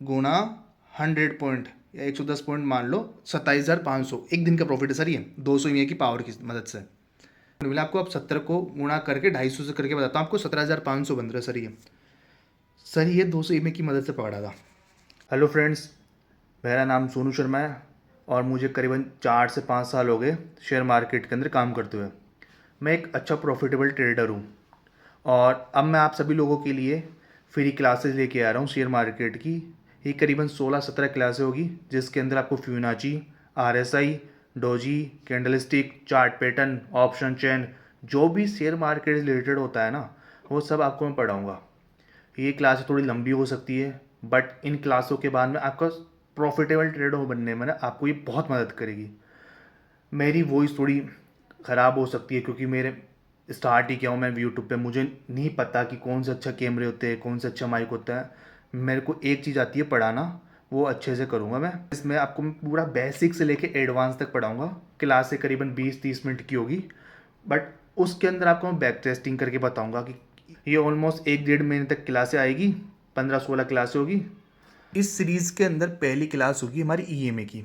गुणा 100 पॉइंट या 110 पॉइंट मान लो, 27,500 एक दिन का प्रॉफिट है सर ये, 200 ई की पावर की मदद से मिला आपको। अब 70 को गुणा करके 250 से करके बताता हूँ आपको, 17,500 बन रहा है सर ये 200 ई की मदद से पकड़ा था। हेलो फ्रेंड्स, मेरा नाम सोनू शर्मा है और मुझे करीबन 4 से 5 साल हो गए शेयर मार्केट के अंदर काम करते हुए। मैं एक अच्छा प्रॉफिटेबल ट्रेडर हूँ और अब मैं आप सभी लोगों के लिए फ्री क्लासेस लेके आ रहा हूँ शेयर मार्केट की। ये करीबन 16-17 क्लासेस होगी जिसके अंदर आपको Fibonacci, RSI, doji, candlestick, chart pattern, option chain, जो भी शेयर मार्केट रिलेटेड होता है ना, वो सब आपको मैं पढ़ाऊँगा। ये क्लास थोड़ी लंबी हो सकती है बट इन क्लासों के बाद में आपका प्रॉफिटेबल ट्रेडर बनने में ना आपको ये बहुत मदद करेगी। मेरी वॉइस थोड़ी ख़राब हो सकती है क्योंकि मेरे स्टार्ट ही किया हूँ मैं यूट्यूब पे, मुझे नहीं पता कि कौन से अच्छा कैमरे होते हैं, कौन से अच्छा माइक होता है। मेरे को एक चीज़ आती है पढ़ाना, वो अच्छे से करूँगा मैं। इसमें आपको मैं पूरा बेसिक से लेके एडवांस तक पढ़ाऊँगा। क्लास से करीबन 20-30 मिनट की होगी बट उसके अंदर आपको मैं बैक टेस्टिंग करके बताऊँगा कि ये ऑलमोस्ट 1-1.5 महीने तक क्लासें आएगी, 15-16 क्लासें होगी। इस सीरीज़ के अंदर पहली क्लास होगी हमारी ईएमए की।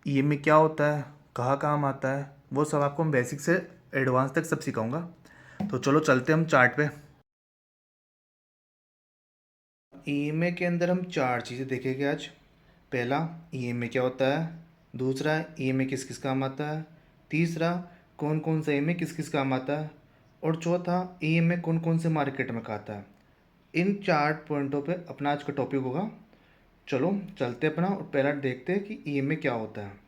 ईएमए क्या होता है, कहाँ काम आता है, वो सब आपको मैं बेसिक से एडवांस तक सब सिखाऊंगा। तो चलो चलते हम चार्ट पे। ईएमए के अंदर हम 4 चीज़ें देखेंगे आज। पहला, ईएमए क्या होता है। दूसरा, ईएमए किस किस काम आता है। तीसरा, कौन कौन सा ईएमए किस किस काम आता है। और चौथा, ईएमए कौन कौन से मार्केट में खाता है। इन 4 पॉइंटों पे अपना आज का टॉपिक होगा। चलो चलते अपना और पहला देखते हैं कि ईएमए क्या होता है।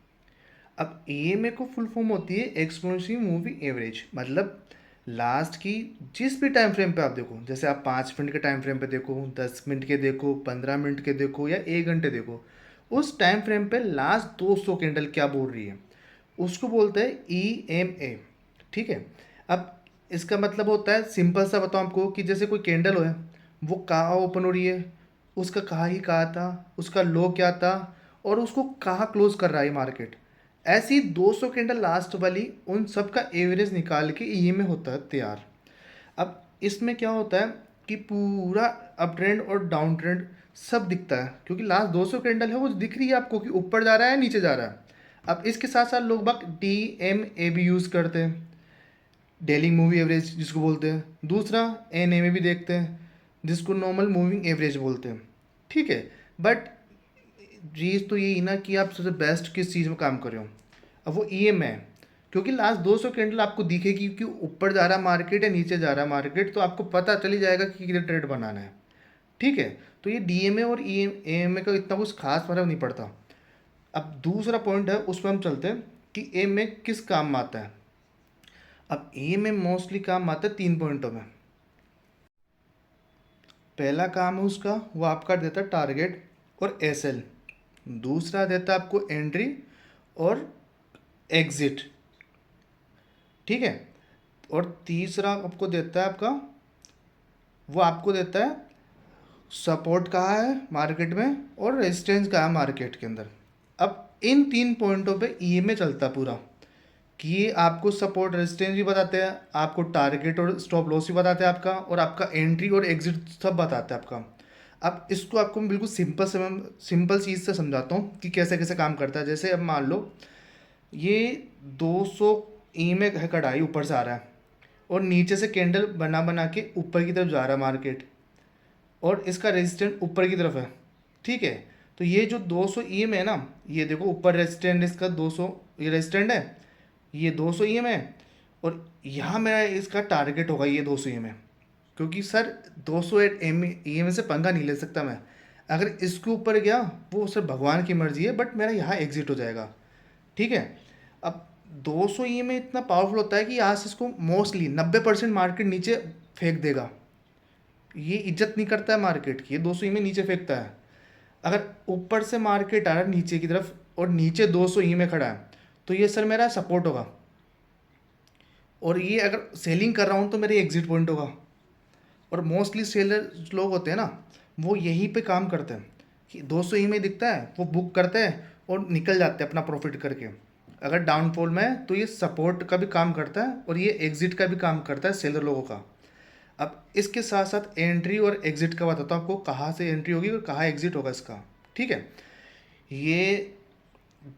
अब ईएमए को फुल फॉर्म होती है एक्सपोनेंशियल मूविंग एवरेज, मतलब लास्ट की जिस भी टाइम फ्रेम पे आप देखो, जैसे आप 5 मिनट के टाइम फ्रेम पे देखो, 10 मिनट के देखो, 15 मिनट के देखो या 1 घंटे देखो, उस टाइम फ्रेम पे लास्ट 200 कैंडल क्या बोल रही है उसको बोलते हैं ईएमए। ठीक है। अब इसका मतलब होता है, सिंपल सा बताऊँ आपको, कि जैसे कोई कैंडल है, वो कहाँ ओपन हो रही है, उसका कहाँ ही कहा था, उसका लो क्या था और उसको कहाँ क्लोज कर रहा है मार्केट। ऐसी 200 कैंडल लास्ट वाली उन सब का एवरेज निकाल के ईएमए होता है तैयार। अब इसमें क्या होता है कि पूरा अप ट्रेंड और डाउन ट्रेंड सब दिखता है, क्योंकि लास्ट 200 कैंडल है वो दिख रही है आपको कि ऊपर जा रहा है नीचे जा रहा है। अब इसके साथ साथ लोग बाग DMA भी यूज़ करते हैं, डेली मूवी एवरेज जिसको बोलते हैं। दूसरा NMA भी देखते हैं जिसको नॉर्मल मूविंग एवरेज बोलते हैं। ठीक है। बट चीज़ तो यही ना कि आप सबसे बेस्ट किस चीज़ में काम कर रहे हो। अब वो EM है, क्योंकि लास्ट 200 कैंडल आपको दिखेगी कि ऊपर जा रहा मार्केट या नीचे जा रहा मार्केट, तो आपको पता चली जाएगा कि किधर ट्रेड बनाना है। ठीक है। तो ये DMA और EMA का इतना कुछ खास फर्क नहीं पड़ता। अब दूसरा पॉइंट है उस पर हम चलते हैं कि EMA किस काम में आता है। अब EMA मोस्टली काम आता है 3 पॉइंटों में। पहला काम है उसका, वो आपका देता है टारगेट और SL। दूसरा देता है आपको एंट्री और एग्जिट। ठीक है। और तीसरा आपको देता है आपका, वो आपको देता है सपोर्ट कहाँ है मार्केट में और रेजिस्टेंस कहाँ है मार्केट के अंदर। अब इन 3 पॉइंटों पे ईएमए चलता है पूरा, कि ये आपको सपोर्ट रेजिस्टेंस भी बताते हैं, आपको टारगेट और स्टॉप लॉस भी बताते हैं आपका, और आपका एंट्री और एग्जिट सब बताते हैं आपका। अब इसको आपको मैं बिल्कुल सिंपल चीज़ से समझाता हूँ कि कैसे कैसे काम करता है। जैसे अब मान लो ये 200 ईएमए है, कढ़ाई ऊपर से आ रहा है और नीचे से कैंडल बना बना के ऊपर की तरफ जा रहा है मार्केट, और इसका रेजिस्टेंट ऊपर की तरफ है। ठीक है। तो ये जो 200 ईएम है ना, ये देखो ऊपर रेजिस्टेंट इसका 200, ये रेजिस्टेंट है, ये 200 ईएम है, और यहाँ मेरा इसका टारगेट होगा ये 200 ईएम है। क्योंकि सर 200 ईएम से पंगा नहीं ले सकता मैं। अगर इसके ऊपर गया वो सर भगवान की मर्जी है, बट मेरा यहाँ एग्जिट हो जाएगा। ठीक है। अब 200 ईएम इतना पावरफुल होता है कि यहाँ से इसको मोस्टली 90% मार्केट नीचे फेंक देगा। ये इज्जत नहीं करता है मार्केट की, ये 200 में नीचे फेंकता है। अगर ऊपर से मार्केट आ रहा है नीचे की तरफ और नीचे 200 में खड़ा है, तो ये सर मेरा सपोर्ट होगा, और ये अगर सेलिंग कर रहा हूँ तो मेरे एग्जिट पॉइंट होगा। और मोस्टली सेलर लोग होते हैं ना, वो यहीं पे काम करते हैं कि 200 में दिखता है वो बुक करते हैं और निकल जाते हैं अपना प्रॉफिट करके। अगर डाउनफॉल में है तो ये सपोर्ट का भी काम करता है और ये एग्जिट का भी काम करता है सेलर लोगों का। अब इसके साथ साथ एंट्री और एग्जिट का बताता हूँ आपको, कहाँ से एंट्री होगी और कहाँ एग्जिट होगा इसका। ठीक है, ये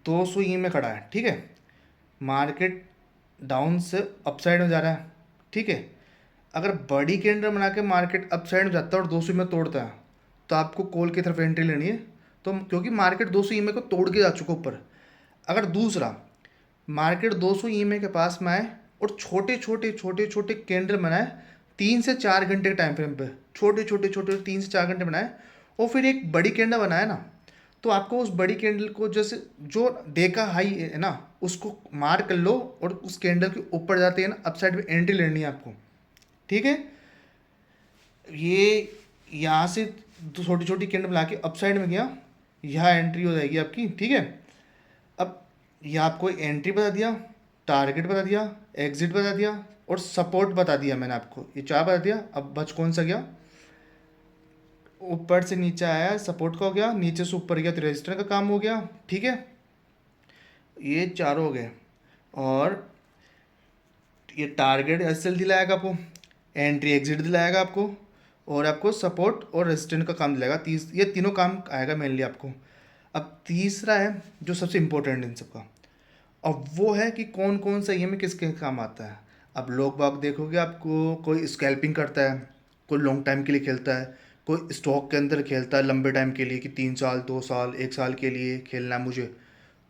200 ई में खड़ा है। ठीक है, मार्केट डाउन से अपसाइड में जा रहा है। ठीक है, अगर बड़ी कैंडल बना के मार्केट अपसाइड में जाता है और 200 में तोड़ता है तो आपको कॉल की तरफ एंट्री लेनी है। तो क्योंकि मार्केट 200 ई को तोड़ के जा चुका ऊपर। अगर दूसरा मार्केट 200 ई के पास में आए और छोटे छोटे छोटे छोटे कैंडल बनाए 3 से 4 घंटे के टाइम फ्रेम पे, छोटे छोटे छोटे 3 से 4 घंटे बनाए और फिर एक बड़ी कैंडल बनाए ना, तो आपको उस बड़ी कैंडल को जैसे जो डे का हाई है ना उसको मार कर लो और उस कैंडल के ऊपर जाते हैं ना अपसाइड में एंट्री लेनी है आपको। ठीक है, ये यहाँ से छोटी छोटी कैंडल बना के अपसाइड में गया, यहाँ एंट्री हो जाएगी आपकी। ठीक है, अब यह आपको एंट्री बता दिया, टारगेट बता दिया, एग्जिट बता दिया और सपोर्ट बता दिया मैंने आपको, ये 4 बता दिया। अब बच कौन सा गया, ऊपर से नीचे आया सपोर्ट का हो गया, नीचे से ऊपर गया तो रजिस्टर का काम हो गया। ठीक है, ये चारों हो गए। और ये टारगेट एसएल दिलाएगा आपको, एंट्री एग्जिट दिलाएगा आपको और आपको सपोर्ट और रेजिस्टेंस का काम दिलाएगा। ये तीनों काम आएगा मेनली आपको। अब तीसरा है जो सबसे इम्पोर्टेंट इन सबका, अब वो है कि कौन कौन सा ईएमआई किसके काम आता है। अब लोग बाग देखोगे आपको, कोई स्कैल्पिंग करता है, कोई लॉन्ग टाइम के लिए खेलता है, कोई स्टॉक के अंदर खेलता है लंबे टाइम के लिए कि 3 साल 2 साल 1 साल के लिए खेलना है मुझे,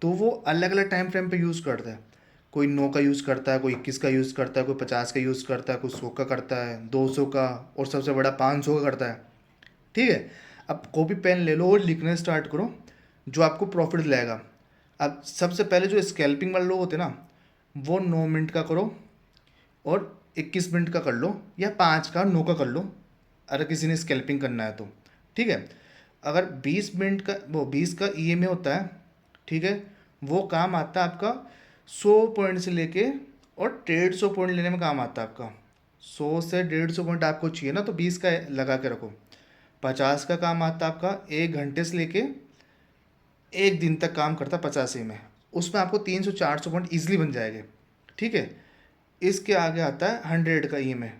तो वो अलग अलग टाइम फ्रेम पे यूज़ करता है। कोई 9 का यूज़ करता है, कोई 21 का यूज़ करता है, कोई 50 का यूज़ करता है, कोई 100 का करता है, 200 का और सबसे बड़ा 500 का करता है। ठीक है, अब कॉपी पेन ले लो और लिखना स्टार्ट करो जो आपको प्रॉफिट दिलाएगा। अब सबसे पहले जो स्कैल्पिंग वाले लोग होते हैं ना, वो 9 मिनट का करो और 21 मिनट का कर लो या 5 का 9 का कर लो अगर किसी ने स्कैल्पिंग करना है तो। ठीक है, अगर 20 मिनट का वो 20 का ईएमए होता है। ठीक है, वो काम आता है आपका 100 पॉइंट से लेके और 150 पॉइंट लेने में काम आता है आपका। 100 से 150 पॉइंट आपको चाहिए ना तो 20 का लगा के रखो। 50 का काम आता है आपका 1 घंटे से लेके 1 दिन तक काम करता है 85 में, उसमें आपको 300 400 पॉइंट ईजिली बन जाएंगे। ठीक है, इसके आगे आता है 100 का ईएमआई।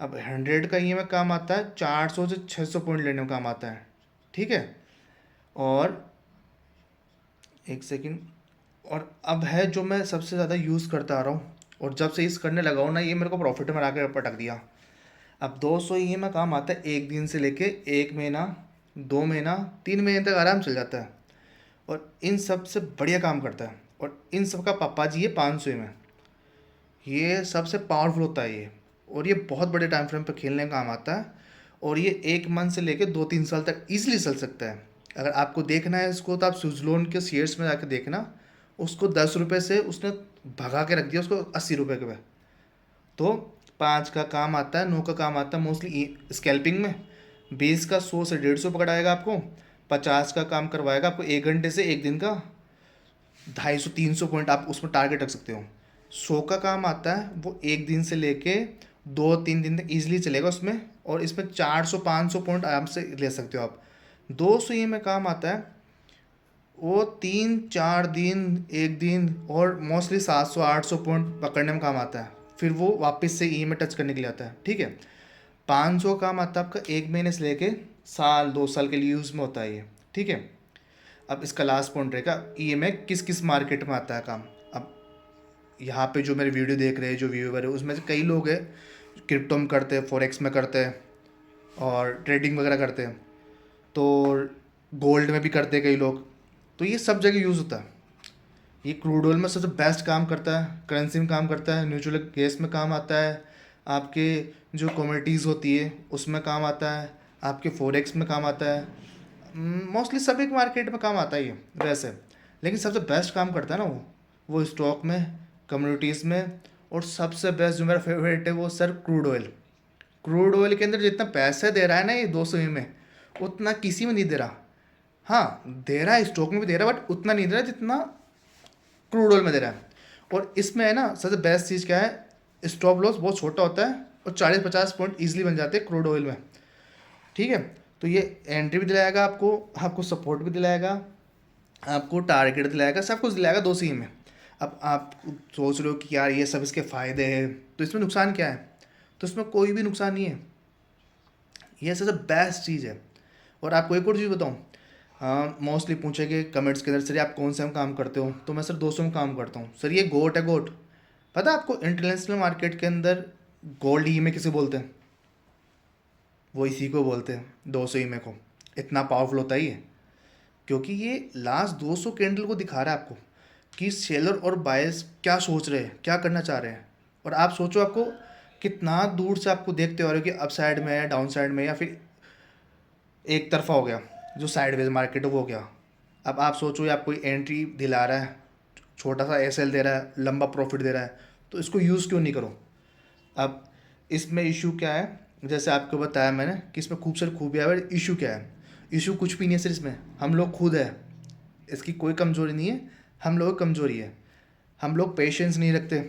अब 100 का ईएमआई काम आता है 400 से 600 पॉइंट लेने में काम आता है। ठीक है, और एक सेकंड, और अब है जो मैं सबसे ज़्यादा यूज़ करता आ रहा हूँ और जब से इस करने लगा हूँ ना ये मेरे को प्रॉफिट में आकर पटक दिया। अब 200 ईएमआई काम आता है 1 दिन से लेके 1 महीना 2 महीना 3 महीने तक आराम चल जाता है और इन सब से बढ़िया काम करता है। और इन सब का पापा जी ये 500 में, ये सबसे पावरफुल होता है ये, और ये बहुत बड़े टाइम फ्रेम पर खेलने का काम आता है और ये 1 मंथ से लेके 2 3 साल तक ईजिली चल सकता है। अगर आपको देखना है इसको तो आप स्विट्जरलैंड के शेयर्स में जाकर देखना, उसको 10 रुपये से उसने भगा के रख दिया उसको 80 रुपये के पे। तो 5 का काम आता है, 9 का काम आता है मोस्टली स्कैल्पिंग में, 20 का 100 से 150 पकड़ाएगा आपको, 50 का काम करवाएगा आपको 1 घंटे से 1 दिन का 250 300 पॉइंट आप उसमें टारगेट रख सकते हो। 100 का काम आता है वो 1 दिन से लेके 2 3 दिन तक ईजिली चलेगा उसमें, और इसमें 400 500 पॉइंट आराम से ले सकते हो आप। 200 ये में काम आता है वो 3 4 दिन 1 दिन और मोस्टली 700 800 पॉइंट पकड़ने में काम आता है, फिर वो वापस से ई में टच करने के लिए आता है। ठीक है, 500 काम आता है आपका 1 महीने से लेके साल 2 साल के लिए यूज़ में होता है ये। ठीक है, अब इसका लास्ट पॉइंट रहेगा ई में किस किस मार्केट में आता है काम। अब यहाँ पे जो मेरे वीडियो देख रहे हैं जो व्यूवर है उसमें से कई लोग हैं क्रिप्टो में करते हैं, फॉरेक्स में करते हैं और ट्रेडिंग वगैरह करते हैं, तो गोल्ड में भी करते हैं कई लोग, तो ये सब जगह यूज़ होता है। ये क्रूड ऑयल में सबसे बेस्ट काम करता है, करेंसी में काम करता है, नेचुरल गैस में काम आता है, आपके जो कमोडिटीज़ होती है उसमें काम आता है, आपके फॉरेक्स में काम आता है, मोस्टली सभी मार्केट में काम आता है ये वैसे। लेकिन सबसे बेस्ट काम करता है ना वो स्टॉक में, कम्युनिटीज़ में, और सबसे बेस्ट जो मेरा फेवरेट है वो sir crude oil. Crude oil के अंदर जितना पैसा दे रहा है ना ये 200 में, उतना किसी में नहीं दे रहा। हाँ दे रहा है, स्टॉक में भी दे रहा है बट उतना नहीं दे रहा जितना क्रूड ऑयल में दे रहा है। और इसमें है ना सबसे बेस्ट चीज़ क्या है, स्टॉप लॉस बहुत छोटा होता है और 40 50 पॉइंट ईजिली बन जाते हैं क्रूड ऑयल में। ठीक है, तो ये एंट्री भी दिलाएगा आपको, आपको सपोर्ट भी दिलाएगा, आपको टारगेट दिलाएगा, सब कुछ दिलाएगा 200 में। अब आप सोच रहे हो कि यार ये सब इसके फ़ायदे हैं, तो इसमें नुकसान क्या है। तो इसमें कोई भी नुकसान नहीं है। ये सबसे बेस्ट चीज़ है। और आपको एक और चीज़ बताऊँ, हाँ मोस्टली पूछेंगे कमेंट्स के अंदर, सर आप कौन से में काम करते हो, तो मैं सर 200 में काम करता हूँ। सर ये गोट है गोट। पता है आपको इंटरनेशनल मार्केट के अंदर गोल्ड ई में किसे बोलते हैं? वो इसी को बोलते हैं, 200 ई को। इतना पावरफुल होता है ये, क्योंकि ये लास्ट 200 कैंडल को दिखा रहा है आपको कि सेलर और बायर्स क्या सोच रहे हैं, क्या करना चाह रहे हैं। और आप सोचो, आपको कितना दूर से आपको देखते हो रहे हो कि अप साइड में है, डाउन साइड में, या फिर एक तरफा हो गया, जो साइडवेज मार्केट है वो हो गया। अब आप सोचो, ये आपको एंट्री दिला रहा है, छोटा सा एसएल दे रहा है, लंबा प्रॉफिट दे रहा है, तो इसको यूज़ क्यों नहीं करो? अब इसमें इशू क्या है, जैसे आपको बताया मैंने कि इसमें खूब सारी खूबियाँ है। इशू क्या है? इशू कुछ भी नहीं है सर, इसमें हम लोग खुद है। इसकी कोई कमज़ोरी नहीं है, हम लोग की कमज़ोरी है। हम लोग पेशेंस नहीं रखते,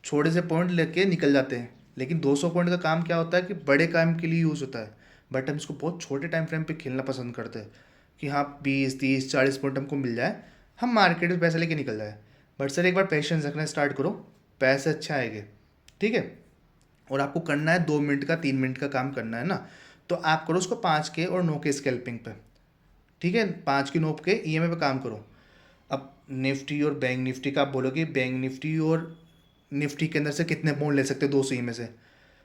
छोटे से पॉइंट लेके निकल जाते हैं। लेकिन 200 पॉइंट का काम क्या होता है कि बड़े काम के लिए यूज़ होता है, बट हम इसको बहुत छोटे टाइम फ्रेम पे खेलना पसंद करते हैं कि हाँ 20 30 40 पॉइंट हमको मिल जाए, हम मार्केट में पैसे लेके निकल जाए। बट सर एक बार पेशेंस रखना स्टार्ट करो, पैसे अच्छे आएंगे। ठीक है? और आपको करना है 2 मिनट का 3 मिनट का काम करना है ना, तो आप करो उसको 5 के और 9 के स्कैल्पिंग पे। ठीक है? 5 के 9 के ईएमए पे काम करो। अब निफ्टी और बैंक निफ्टी का आप बोलोगे बैंक निफ्टी और निफ्टी के अंदर से कितने पॉइंट ले सकते हो 200 ई में से?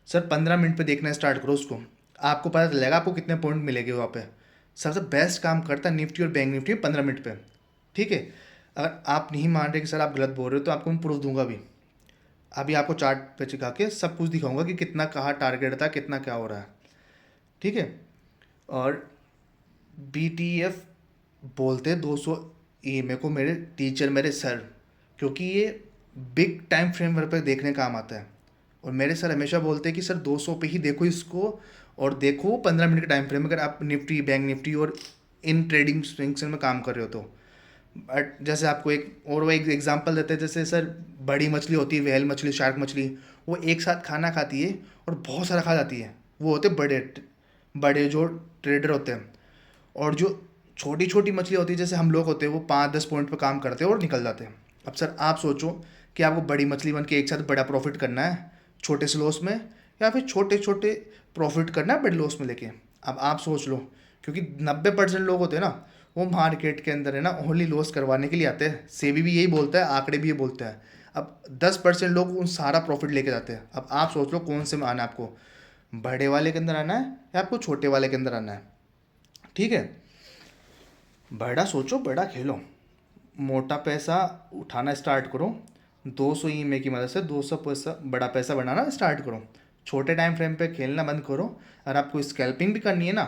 सर 15 मिनट पे देखना स्टार्ट करो उसको, आपको पता चलेगा आपको कितने पॉइंट मिलेंगे वहाँ पे। सबसे बेस्ट काम करता है निफ्टी और बैंक निफ्टी 15 मिनट पे। ठीक है? अगर आप नहीं मान रहे कि सर आप गलत बोल रहे हो, तो आपको मैं प्रूफ दूंगा भी। अभी आपको चार्ट पे चिपका के सब कुछ दिखाऊंगा कि कितना कहाँ टारगेट था, कितना क्या हो रहा है। ठीक है? और BTF बोलते 200 EMA को मेरे टीचर, मेरे सर, क्योंकि ये बिग टाइम फ्रेमवर्क पर देखने काम आता है। और मेरे सर हमेशा बोलते हैं कि सर 200 पे ही देखो इसको, और देखो 15 मिनट के टाइम फ्रेम में, अगर आप निफ्टी बैंक निफ्टी और इन ट्रेडिंग स्विंग्स में काम कर रहे हो तो। बट जैसे आपको एक और वो एक एग्जांपल देते हैं, जैसे सर बड़ी मछली होती है, व्हेल मछली, शार्क मछली, वो एक साथ खाना खाती है और बहुत सारा खा जाती है। वो होते बड़े बड़े जो ट्रेडर होते हैं। और जो छोटी छोटी मछली होती है जैसे हम लोग होते हैं, वो 5 10 पॉइंट पर काम करते हैं और निकल जाते हैं। अब सर आप सोचो कि आपको बड़ी मछली बन के एक साथ बड़ा प्रॉफिट करना है छोटे से लॉस में, या फिर छोटे छोटे प्रॉफिट करना है बड़े लॉस में लेके। अब आप सोच लो, क्योंकि 90% लोग होते हैं ना, वो मार्केट के अंदर है ना ओनली लॉस करवाने के लिए आते हैं। सेबी भी यही बोलता है, आंकड़े भी ये बोलते हैं। अब 10% लोग उन सारा प्रॉफिट लेके जाते हैं। अब आप सोच लो कौन से में आना है आपको, बड़े वाले के अंदर आना है या आपको छोटे वाले के अंदर आना है? ठीक है? बड़ा सोचो, बड़ा खेलो, मोटा पैसा उठाना स्टार्ट करो। 200 ईएमए की मदद से 200 पैसा बड़ा पैसा बनाना स्टार्ट करो। छोटे टाइम फ्रेम पे खेलना बंद करो। अगर आपको स्कैल्पिंग भी करनी है ना,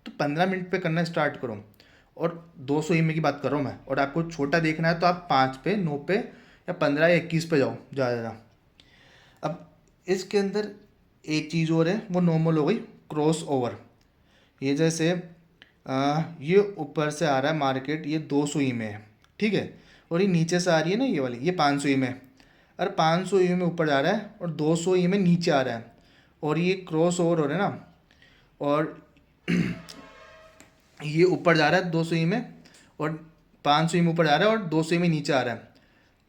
तो 15 मिनट पे करना स्टार्ट करो। और 200 ईएमए की बात कर रहा हूँ मैं। और आपको छोटा देखना है तो आप 5 पे 9 पे या 15 या 21 पे जाओ ज़्यादा। अब इसके अंदर एक चीज़ और है, वो नॉर्मल हो गई क्रॉस ओवर। ये जैसे ये ऊपर से आ रहा है मार्केट, ये 200 ई में है। ठीक है? और ये नीचे से आ रही है ना ये वाली, ये 500 ई में है। अरे 500 ई में ऊपर जा रहा है और 200 ई में नीचे आ रहा है, और ये क्रॉस ओवर हो रहा है ना। और ये ऊपर जा रहा है 200 ई में, और 500 ई में ऊपर जा रहा है, और 200 ई में नीचे आ रहा है।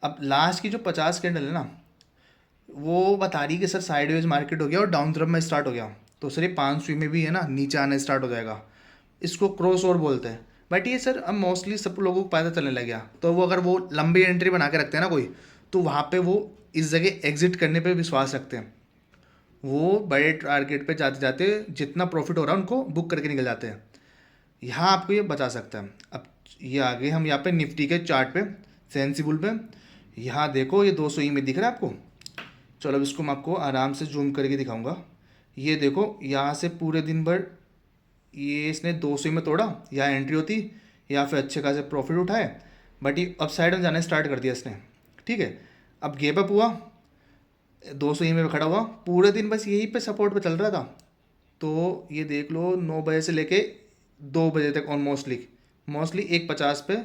अब लास्ट की जो 50 कैंडल है ना, वो बता रही है कि सर साइडवेज मार्केट हो गया और डाउन तरफ में स्टार्ट हो गया। तो सर ये 500 में भी है ना नीचे आना स्टार्ट हो जाएगा। इसको क्रॉस ओवर बोलते हैं। बट ये सर अब मोस्टली सब लोगों को पता चलने लग गया, तो वो अगर वो लंबी एंट्री बना के रखते हैं ना कोई, तो वहाँ पे वो इस जगह एग्जिट करने पे विश्वास रखते हैं। वो बड़े टारगेट पे जाते जाते जितना प्रॉफिट हो रहा है उनको बुक करके निकल जाते हैं। यहाँ आपको ये बचा सकता है। अब ये आगे हम यहाँ पे निफ्टी के चार्ट पे, सेंसिबल पे, यहाँ देखो ये 200 ई में दिख रहा है आपको। चलो अब इसको मैं आपको आराम से जूम करके दिखाऊंगा। ये देखो यहाँ से पूरे दिन भर ये इसने 200 में तोड़ा, या एंट्री होती या फिर अच्छे खासे प्रॉफिट उठाए, बट ये अप साइड में जाना स्टार्ट कर दिया इसने। ठीक है? अब गेप अप हुआ, 200 में खड़ा हुआ, पूरे दिन बस यहीं पे सपोर्ट पे चल रहा था। तो ये देख लो 9 बजे से लेके 2 बजे तक ऑलमोस्टली मोस्टली 1:50 पे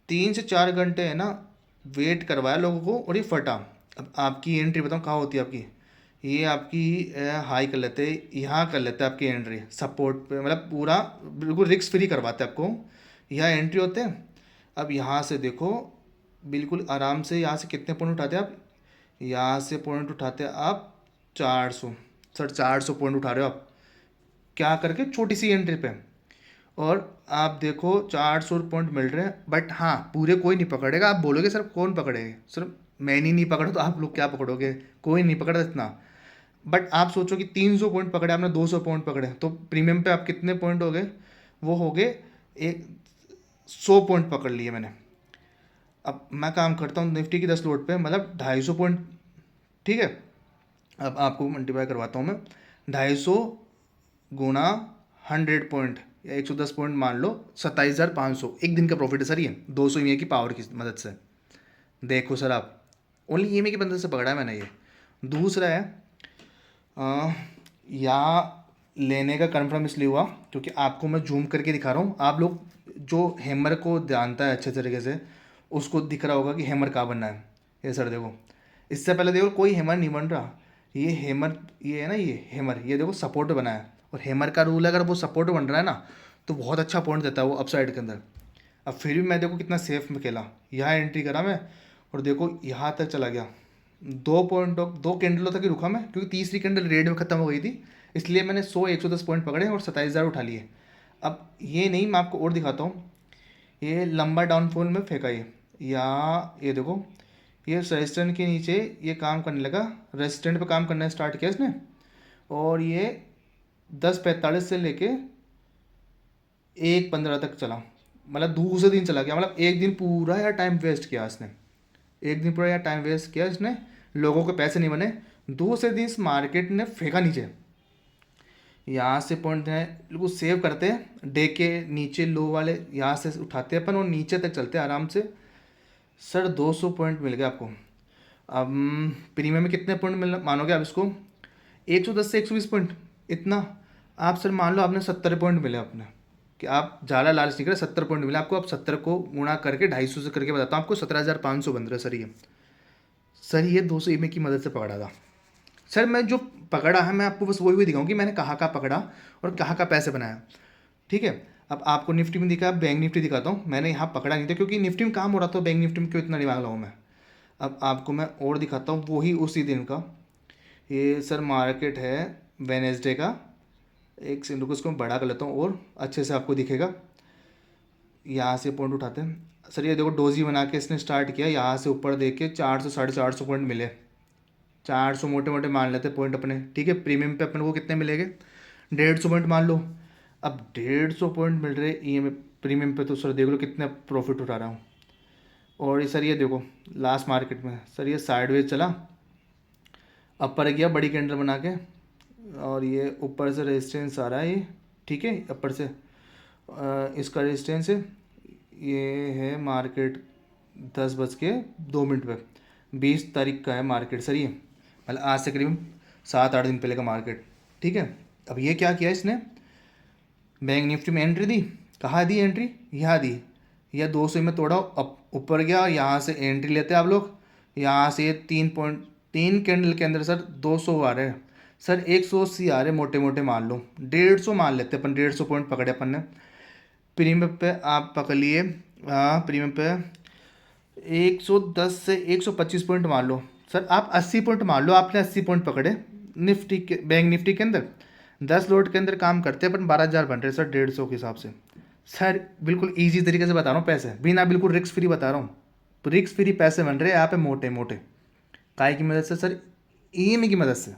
3 से 4 घंटे है ना वेट करवाया लोगों को, और ये फटा। अब आपकी एंट्री बताऊँ कहाँ होती है आपकी? ये आपकी हाई कर लेते हैं, यहाँ कर लेते हैं आपकी एंट्री सपोर्ट पे, मतलब पूरा बिल्कुल रिस्क फ्री करवाते हैं आपको। यहाँ एंट्री होते हैं। अब यहाँ से देखो बिल्कुल आराम से, यहाँ से कितने पॉइंट उठाते हैं आप? यहाँ से पॉइंट उठाते हैं आप 400। सर 400 पॉइंट उठा रहे हो आप, क्या करके, छोटी सी एंट्री पे। और आप देखो 400 पॉइंट मिल रहे हैं, बट हाँ पूरे कोई नहीं पकड़ेगा। आप बोलोगे सर कौन पकड़ेगा, सर मैंने नहीं पकड़ा तो आप लोग क्या पकड़ोगे, कोई नहीं पकड़ा इतना। बट आप सोचो कि 300 पॉइंट पकड़े आपने, 200 पॉइंट पकड़े, तो प्रीमियम पे आप कितने पॉइंट हो गए, वो हो गए एक 100 पॉइंट पकड़ लिए मैंने। अब मैं काम करता हूँ निफ्टी की 10 लोड पे, मतलब 250 पॉइंट, ठीक है। अब आपको मल्टीप्लाई करवाता हूँ मैं, 250 गुना 100 पॉइंट या 110 पॉइंट मान लो, 27,500 एक दिन का प्रॉफिट है सर ये, 200 ईएमए की पावर की मदद से। देखो सर आप, ओनली ईएमए की मदद से पकड़ा है मैंने ये। दूसरा है, अ, यहाँ लेने का कंफर्म इसलिए हुआ क्योंकि आपको मैं जूम करके दिखा रहा हूँ। आप लोग जो हैमर को जानता है अच्छे तरीके से, उसको दिख रहा होगा कि हैमर कहाँ बनना है। ये सर देखो, इससे पहले देखो कोई हैमर नहीं बन रहा, ये हैमर, ये है ना, ये हैमर, ये देखो सपोर्ट बना है। और हैमर का रूल है, अगर वो सपोर्ट बन रहा है ना तो बहुत अच्छा पॉइंट देता है वो अपसाइड के अंदर। अब फिर भी मैं देखो कितना सेफ में खेला, यहाँ एंट्री करा मैं, और देखो यहाँ तक चला गया, 2 पॉइंट, 2 कैंडलों तक ही रुका मैं, क्योंकि तीसरी कैंडल रेड में ख़त्म हो गई थी, इसलिए मैंने 110 पॉइंट पकड़े और 27,000 उठा लिए। अब ये नहीं, मैं आपको और दिखाता हूँ, ये लंबा डाउनफॉल में फेंका ये, यहाँ ये देखो, ये रेजिस्टेंट के नीचे ये काम करने लगा, रेजिस्टेंट पे काम करना स्टार्ट किया इसने, और ये 10:45 से लेके 1:15 तक चला, मतलब दूसरे दिन चला गया, मतलब एक दिन पूरा यार टाइम वेस्ट किया इसने, एक दिन पूरा यार टाइम वेस्ट किया इसने, लोगों के पैसे नहीं बने। दूसरे दिन इस मार्केट ने फेंका नीचे, यहाँ से पॉइंट है बिल्कुल सेव करते हैं, डे के नीचे लो वाले यहाँ से उठाते हैं अपन और नीचे तक चलते हैं आराम से। सर 200 पॉइंट मिल गया आपको। अब प्रीमियम में कितने पॉइंट मिल मानोगे आप इसको, 110 से 120 पॉइंट, इतना। आप सर मान लो आपने 70 पॉइंट मिले अपने, कि आप ज़्यादा लालच नहीं करे, 70 पॉइंट मिले आपको। आप 70 को गुणा करके 250 से करके बताता हूँ आपको, 17,500 बन रहा है सर ये। सर ये 200 ईएमए की मदद से पकड़ा था। सर मैं जो पकड़ा है मैं आपको बस वही वही दिखाऊँ कि मैंने कहाँ कहाँ पकड़ा और कहाँ कहाँ पैसे बनाया, ठीक है। अब आपको निफ्टी में दिखा, बैंक निफ्टी दिखाता हूँ, मैंने यहाँ पकड़ा नहीं था क्योंकि निफ्टी में काम हो रहा था, बैंक निफ्टी में क्यों इतना दिमाग लगाऊँ मैं। अब आपको मैं और दिखाता हूँ वही उसी दिन का। ये सर मार्केट है वेनेसडे का, एक सेकंड को इसको मैं बड़ा कर लेता हूँ और अच्छे से आपको दिखेगा। यहाँ से पॉइंट उठाते हैं सर, ये देखो डोजी बना के इसने स्टार्ट किया, यहाँ से ऊपर देख के 400 450 पॉइंट मिले, 400 मोटे मोटे मान लेते पॉइंट अपने, ठीक है। प्रीमियम पे अपन को कितने मिलेंगे, 150 पॉइंट मान लो। अब 150 पॉइंट मिल रहे ई एम प्रीमियम पे, तो सर देख लो कितने प्रॉफिट उठा रहा हूँ। और ये सर ये देखो लास्ट मार्केट में सर ये साइडवेज चला, अपर गया बड़ी कैंडल बना के, और ये ऊपर से रेजिस्टेंस आ रहा है ये, ठीक है, अपर से इसका रेजिस्टेंस है, ये है मार्केट 10:02 पे, 20 तारीख का है मार्केट सर ये, मतलब आज से करीबन 7-8 दिन पहले का मार्केट, ठीक है। अब ये क्या किया इसने, बैंक निफ्टी में एंट्री दी, कहाँ दी एंट्री, यहाँ दी, यह 200 में तोड़ा, अब ऊपर गया, यहाँ से एंट्री लेते हैं आप लोग, यहाँ से ये 3 कैंडल के अंदर सर 200 आ रहे हैं, सर 180 आ रहे मोटे मोटे मान लो, 150 मान लेते अपन, 150 पॉइंट पकड़े अपन ने। प्रीमियम पे आप पकड़ लिए, हाँ प्रीमियम पे 110 से 125 पॉइंट मान लो, सर आप 80 पॉइंट मान लो, आपने 80 पॉइंट पकड़े निफ्टी के, बैंक निफ्टी के अंदर 10 लोड के अंदर काम करते हैं अपन, 12,000 बन रहे सर 150 के हिसाब से। सर बिल्कुल ईजी तरीके से बता रहा हूँ, पैसे बिना बिल्कुल रिस्क फ्री बता रहा हूँ, रिस्क फ्री पैसे बन रहे हैं यहाँ पे मोटे मोटे, काय की मदद से सर, ईएमआई की मदद से।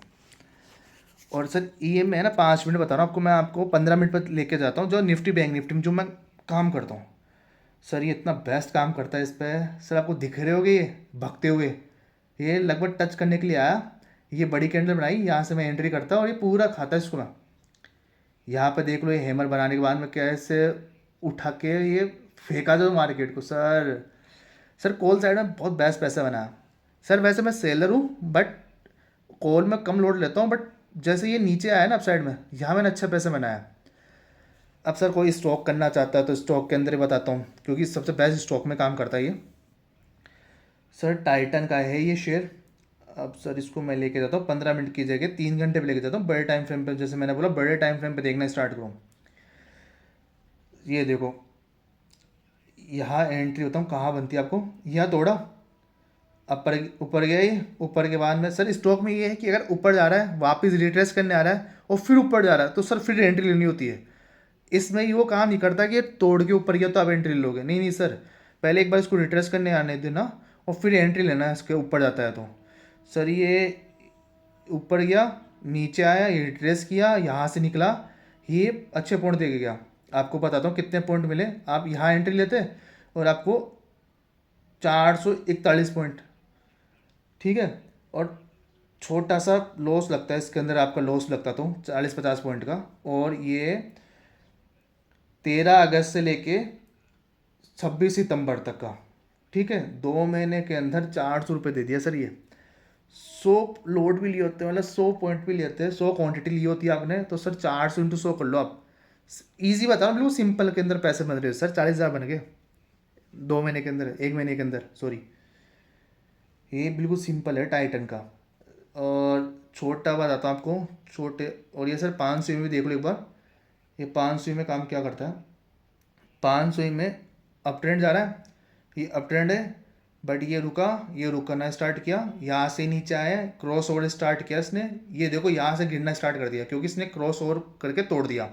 और सर ईएमआई है ना, 5 मिनट बता रहा हूँ आपको, मैं आपको 15 मिनट पर लेके जाता हूँ, जो निफ्टी बैंक निफ्टी में जो मैं काम करता हूँ। सर ये इतना बेस्ट काम करता है इस पर, सर आपको दिख रहे होगे ये भगते हुए, ये लगभग टच करने के लिए आया, ये बड़ी कैंडल बनाई, यहाँ से मैं एंट्री करता और ये पूरा खाता है इसको मैं। यहाँ पे देख लो, ये हैमर बनाने के बाद में कैसे उठा के ये फेंका दो मार्केट को सर। सर कॉल साइड में बहुत बेस्ट पैसा बना। सर वैसे मैं सेलर हूँ, बट कॉल में कम लोड लेता हूँ, बट जैसे ये नीचे आया ना अप साइड में, यहाँ मैंने अच्छा पैसा बनाया। अब सर कोई स्टॉक करना चाहता है तो स्टॉक के अंदर ही बताता हूँ, क्योंकि सबसे बेस्ट स्टॉक में काम करता है ये। सर टाइटन का है ये शेयर। अब सर इसको मैं लेके जाता हूँ 15 मिनट की जगह 3 घंटे पे लेके जाता हूँ, बड़े टाइम फ्रेम पे, जैसे मैंने बोला बड़े टाइम फ्रेम पे देखना स्टार्ट करूँ। ये देखो यहाँ एंट्री होता हूँ, कहाँ बनती है आपको, यहाँ तोड़ा, ऊपर ऊपर गया ये, ऊपर के बाद में सर स्टॉक में ये है कि अगर ऊपर जा रहा है वापस रिट्रेस करने आ रहा है और फिर ऊपर जा रहा है तो सर फिर एंट्री लेनी होती है। इसमें ये वो काम नहीं करता कि ये तोड़ के ऊपर गया तो आप एंट्री लोगे, नहीं नहीं सर, पहले एक बार इसको रिट्रेस करने आने देना और फिर एंट्री लेना है इसके ऊपर जाता है तो। सर ये ऊपर गया, नीचे आया, ये रिट्रेस किया, यहाँ से निकला, ये अच्छे पॉइंट दे गया। आपको बताता हूँ कितने पॉइंट मिले। आप यहाँ एंट्री लेते और आपको 441 पॉइंट, ठीक है, और छोटा सा लॉस लगता है इसके अंदर, आपका लॉस लगता तो 40-50 पॉइंट का। और ये 13 अगस्त से लेके 26 सितंबर तक का, ठीक है, 2 महीने के अंदर 400 रुपये दे दिया सर। ये 100 लोड भी लिए होते हैं, मतलब 100 पॉइंट भी लिए होते हैं, 100 क्वांटिटी ली होती है आपने, तो सर 400 इंटू 100 कर लो आप। ईजी बता रहा हूँ, बिल्कुल सिंपल के अंदर पैसे बन रहे हो सर। 40,000 बन गए 2 महीने के अंदर, 1 महीने के अंदर, सॉरी। ये बिल्कुल सिंपल है टाइटन का। और छोटा बताता हूँ आपको, छोटे। और ये सर 500 में भी देख लो एक बार, ये 500 में काम क्या करता है। 500 में अप ट्रेंड जा रहा है, ये अप ट्रेंड है, बट ये रुका, ये रुकना स्टार्ट किया, यहाँ से नीचे आया, क्रॉस ओवर स्टार्ट किया इसने, ये देखो यहाँ से गिरना स्टार्ट कर दिया क्योंकि इसने क्रॉस ओवर करके तोड़ दिया,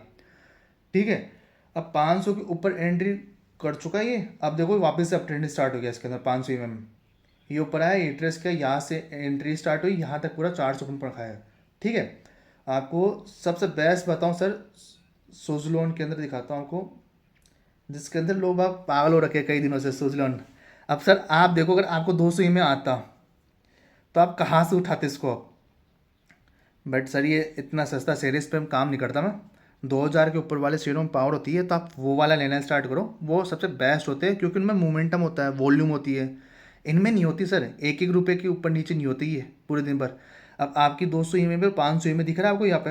ठीक है। अब 500 के ऊपर एंट्री कर चुका है ये, अब देखो वापस से अप ट्रेंड स्टार्ट हो गया इसके अंदर। 500 में ये ऊपर आया, ये ट्रेस किया, यहाँ से एंट्री स्टार्ट हुई, यहाँ तक पूरा 400 पॉइंट खाया, ठीक है। आपको सबसे बेस्ट बताऊँ सर, सुज़लोन के अंदर दिखाता हूँ आपको, जिसके अंदर लोग आप पागल हो रखे कई दिनों से, सुज़लोन। अब सर आप देखो, अगर आपको 200 में आता तो आप कहाँ से उठाते इसको आप। बट सर ये इतना सस्ता शेयर, इस पर हम काम नहीं करता मैं। 2000 के ऊपर वाले शेयरों में पावर होती है तो आप वो वाला लेना स्टार्ट करो, वो सबसे बेस्ट होते हैं क्योंकि उनमें मोमेंटम होता है, वॉल्यूम होती है। इनमें नहीं होती सर, 1-1 रुपये के ऊपर नीचे नहीं होती है पूरे दिन भर। अब आपकी 200 में 500 में दिख रहा है आपको यहाँ पे।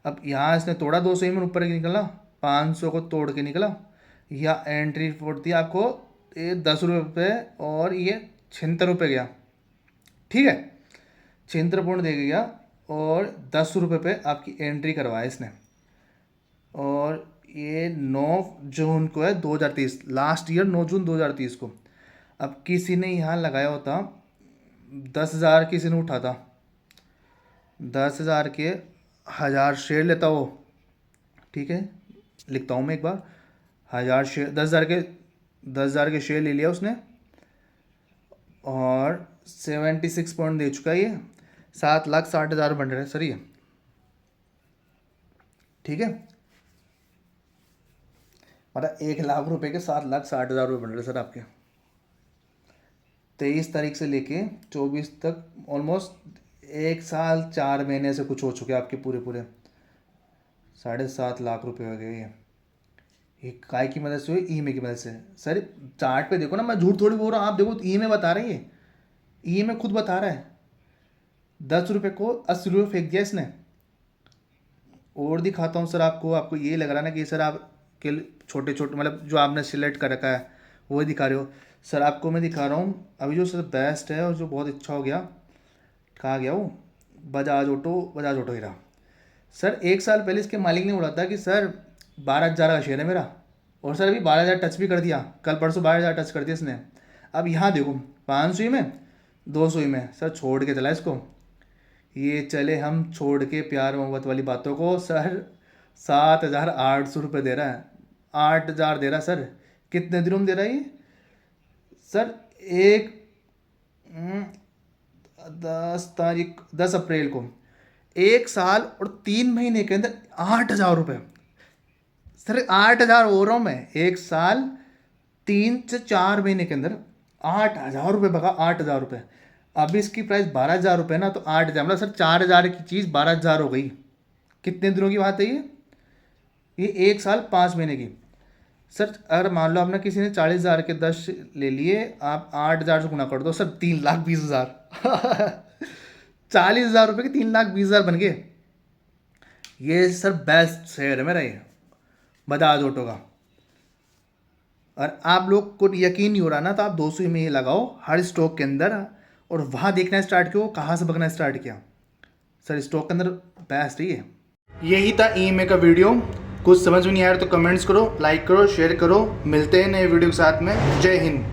अब यहाँ इसने तोड़ा 200 में ऊपर निकला, 500 को तोड़ के निकला, या एंट्री पड़ती है आपको ये 10 रुपये और ये 76 रुपये गया, ठीक है, 76 पॉइंट दे गया और 10 रुपये पे आपकी एंट्री करवाया इसने। और ये 9 जून को है 2023, लास्ट ईयर 9 जून 2023 को। अब किसी ने यहाँ लगाया होता 10,000, किसी ने उठा था 10,000 के 1000 शेयर लेता वो, ठीक है, लिखता हूँ मैं एक बार, 1000 शेयर, 10,000 के शेयर ले लिया उसने और 76 पॉइंट दे चुका है ये, 7,60,000 बन रहे हैं सर ये, ठीक है। मतलब 1,00,000 रुपये के 7,60,000 रुपये बन रहे सर आपके। 23 तारीख से लेके 24 तक ऑलमोस्ट 1 साल 4 महीने से कुछ हो चुके आपके पूरे 7.5 लाख रुपये हो गए ये काय की मदद से हुई, ईएमआई की मदद से। सर चार्ट पे देखो ना, मैं झूठ थोड़ी बोल रहा हूँ, आप देखो ईएमआई बता रही है, ईएमआई खुद बता रहा है। 10 रुपये को 80 रुपये फेंक दिया इसने। और दिखाता हूँ सर आपको ये लग रहा है ना कि सर आप के छोटे छोटे मतलब जो आपने सिलेक्ट कर रखा है वही दिखा रहे हो। सर आपको मैं दिखा रहा हूँ अभी जो सर बेस्ट है और जो बहुत अच्छा हो गया, कहाँ गया वो, बजाज ऑटो हीरा। सर 1 साल पहले इसके मालिक ने बोला था कि सर 12,000 का शेयर है मेरा, और सर अभी 12,000 टच भी कर दिया, कल परसों 12,000 टच कर दिया इसने। अब यहाँ देखो 500 में 200 में सर छोड़ के चला इसको, ये चले हम छोड़ के प्यार मोहब्बत वाली बातों को। सर 7,800 रुपये दे रहा है, 8,000 दे रहा है सर। कितने दिनों में दे रहा है ये सर? 10 अप्रैल को, 1 साल और 3 महीने के अंदर 8,000 रुपये। सर 8,000 हो रहा हूँ मैं, 1 साल 3 से 4 महीने के अंदर 8,000 रुपये भगा, 8,000 रुपये। अभी इसकी प्राइस 12,000 रुपये ना, तो 8,000 मतलब सर 4,000 की चीज़ 12,000 हो गई। कितने दिनों की बात है ये 1 साल 5 महीने की। सर अगर मान लो आपने किसी ने 40,000 के 10 ले लिए, आप 8,000 से गुना कर दो सर, 3,20,000 40,000 रुपये के 3,20,000 बन गए। ये सर बेस्ट शेयर है मेरा ये बजाज ऑटो का। और आप लोग को यकीन नहीं हो रहा ना, तो आप 200 में ये लगाओ हर स्टॉक के अंदर, और वहाँ देखना स्टार्ट किया कहाँ से भगना स्टार्ट किया। सर स्टॉक के अंदर बेस्ट है ये। यही था ईएमआई का वीडियो। कुछ समझ में नहीं आया तो कमेंट्स करो, लाइक करो, शेयर करो। मिलते हैं नए वीडियो के साथ में। जय हिंद।